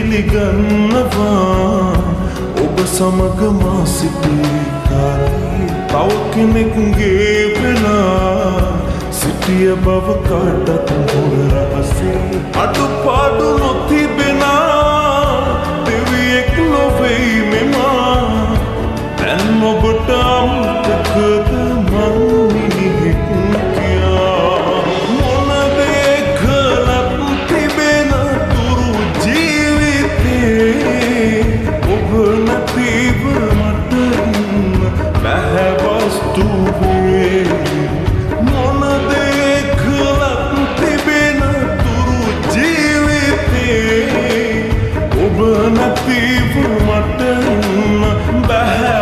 පිළිගන්නවා ඔබ සමග මා සිටි කාලේ තව කෙනෙක්ගේ වෙලා සිටිය බව කාටත් හොර රහසේ අඩුපාඩු නොතිබෙනා දෙවියෙක් නොවෙයි මෙමා දැන් ඔබට අමතකද මං මිනිහෙක් කියා මොන දේ කළත් තිබෙන තුරු ඔබ නැතිව මට බැහැ වස්තුවේ මොන දේ කළත් තිබෙන තුරු ජීවිතේ ඔබ නැතිව මට බැහැ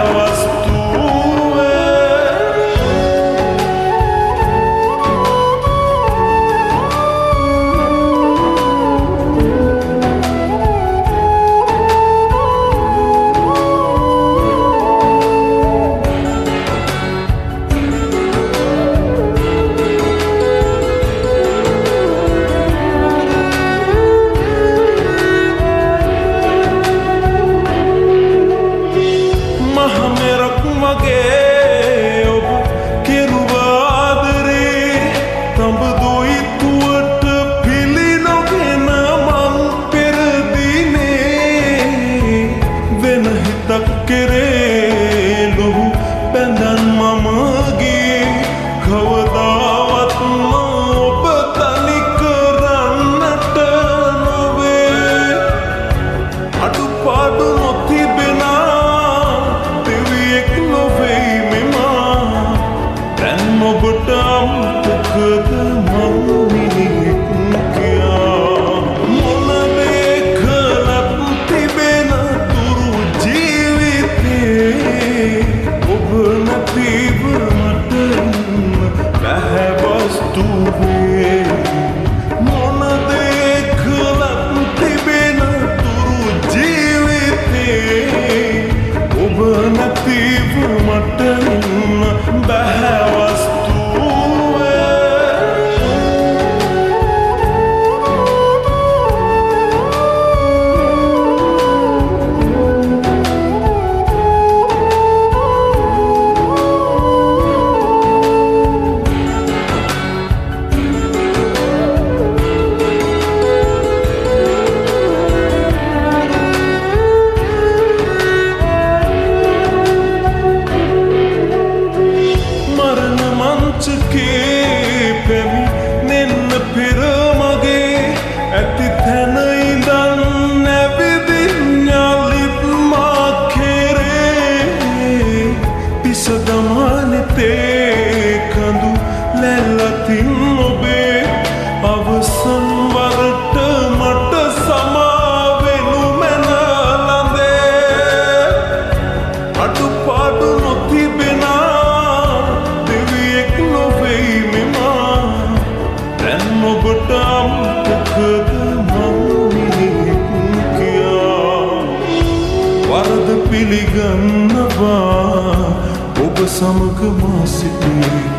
ඔබ සමග මා සිටි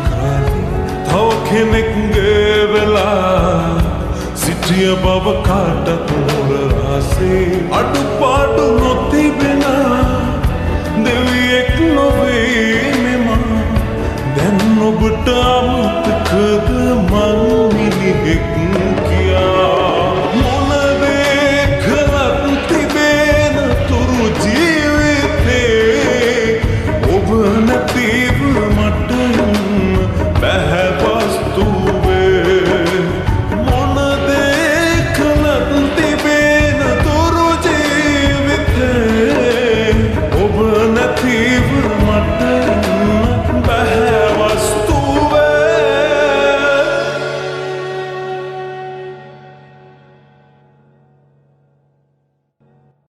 කාලේ තව කෙනෙක්ගේ වෙලා සිටිය බව කාටත් හොර රහසේ